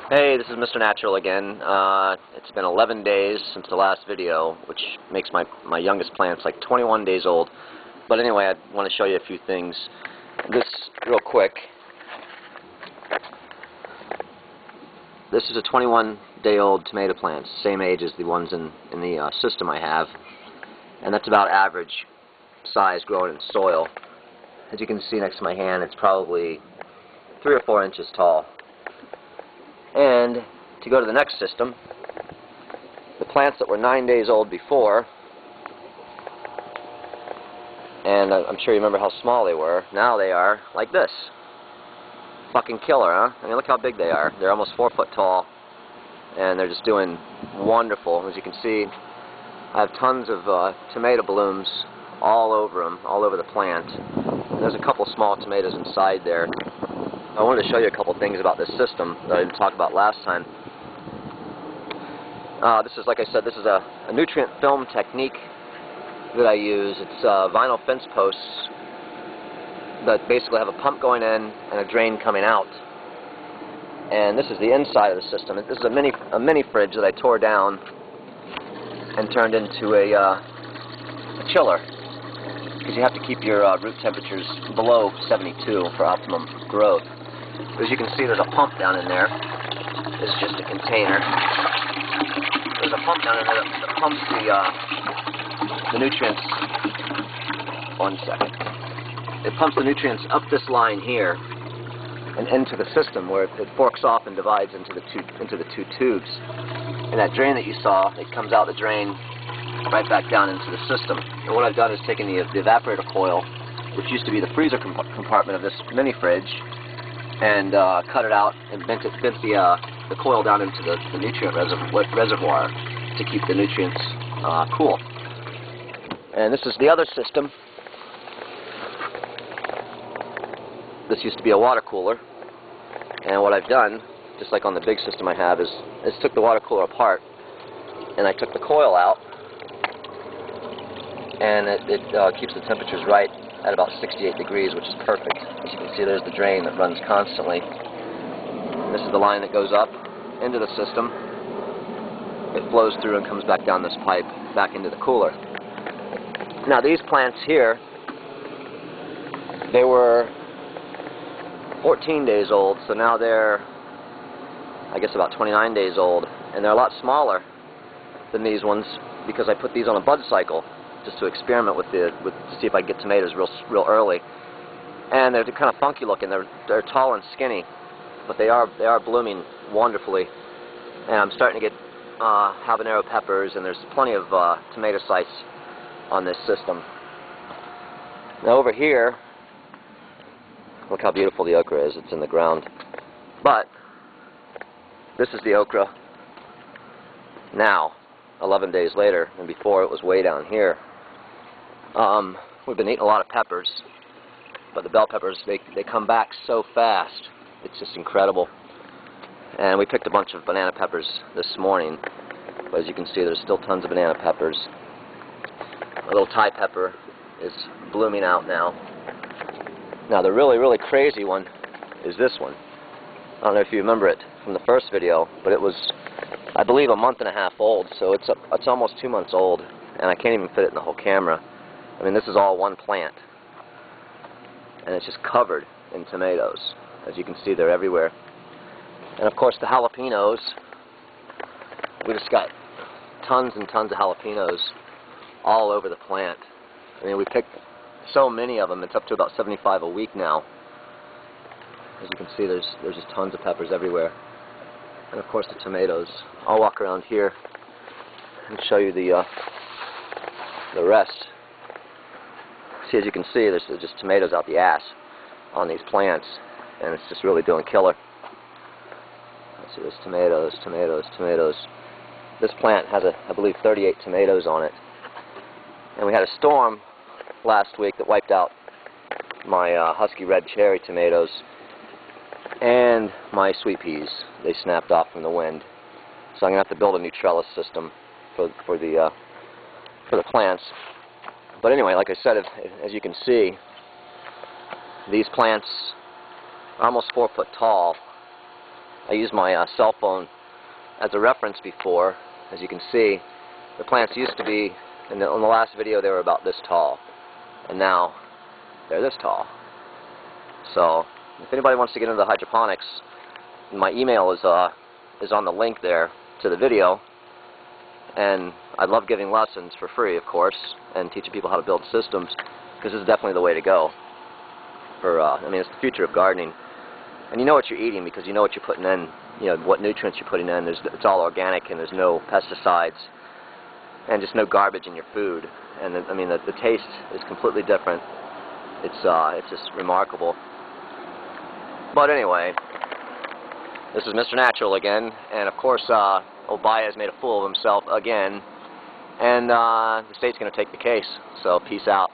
Hey, this is Mr. Natural again. It's been 11 days since the last video, which makes my youngest plants like 21 days old. But anyway, I want to show you a few things. This, real quick. This is a 21-day-old tomato plant, same age as the ones in the system I have. And that's about average size growing in soil. As you can see next to my hand, it's probably 3 or 4 inches tall. And to go to the next system, the plants that were 9 days old before, and I'm sure you remember how small they were, now they are like this. Fucking killer, huh? I mean, look how big they are. They're almost 4 foot tall, and they're just doing wonderful. As you can see, I have tons of tomato blooms all over them, all over the plant. And there's a couple small tomatoes inside there. I wanted to show you a couple things about this system that I didn't talk about last time. This is, like I said, this is a nutrient film technique that I use. It's vinyl fence posts that basically have a pump going in and a drain coming out. And this is the inside of the system. This is a mini fridge that I tore down and turned into a chiller, because you have to keep your root temperatures below 72 for optimum growth. As you can see, there's a pump down in there. This is just a container. There's a pump down in there that pumps the nutrients. 1 second. It pumps the nutrients up this line here and into the system, where it forks off and divides into the two tubes. And that drain that you saw, it comes out the drain right back down into the system. And what I've done is taken the evaporator coil, which used to be the freezer compartment of this mini fridge, and cut it out and bent the coil down into the nutrient reservoir to keep the nutrients cool. And this is the other system. This used to be a water cooler, and what I've done, just like on the big system I have, is took the water cooler apart, and I took the coil out, and it keeps the temperatures right at about 68 degrees, which is perfect. As you can see, there's the drain that runs constantly. And this is the line that goes up into the system. It flows through and comes back down this pipe back into the cooler. Now these plants here, they were 14 days old, so now they're, I guess, about 29 days old, and they're a lot smaller than these ones because I put these on a bud cycle just to experiment with to see if I get tomatoes real early. And they're kind of funky looking. They're tall and skinny, but they are blooming wonderfully. And I'm starting to get habanero peppers, and there's plenty of tomato sites on this system. Now over here, look how beautiful the okra is. It's in the ground. But this is the okra now, 11 days later, and before it was way down here. We've been eating a lot of peppers, but the bell peppers, they come back so fast. It's just incredible. And we picked a bunch of banana peppers this morning, but as you can see, there's still tons of banana peppers. A little Thai pepper is blooming out now. Now the really crazy one is this one. I don't know if you remember it from the first video, but it was, I believe, a month and a half old, so it's almost 2 months old, and I can't even fit it in the whole camera. I mean, this is all one plant, and it's just covered in tomatoes. As you can see, they're everywhere. And of course, the jalapenos, we just got tons and tons of jalapenos all over the plant. I mean, we picked so many of them, it's up to about 75 a week now. As you can see, there's just tons of peppers everywhere. And of course the tomatoes. I'll walk around here and show you the rest. See, as you can see, there's just tomatoes out the ass on these plants, and it's just really doing killer. Let's see, there's tomatoes, tomatoes, tomatoes. This plant has, I believe, 38 tomatoes on it. And we had a storm last week that wiped out my husky red cherry tomatoes and my sweet peas. They snapped off from the wind, so I'm gonna have to build a new trellis system for the plants. But anyway, like I said, as you can see, these plants are almost 4 foot tall, I used my cell phone as a reference before. As you can see, the plants used to be, in the last video they were about this tall, and now they're this tall. So if anybody wants to get into the hydroponics, my email is on the link there to the video, and I love giving lessons for free, of course, and teaching people how to build systems, because this is definitely the way to go. I mean, it's the future of gardening. And you know what you're eating because you know what you're putting in, you know, what nutrients you're putting in. It's all organic, and there's no pesticides, and just no garbage in your food. And I mean, the taste is completely different. It's just remarkable. But anyway, this is Mr. Natural again, and of course, Obaya has made a fool of himself again, and the state's going to take the case. So peace out.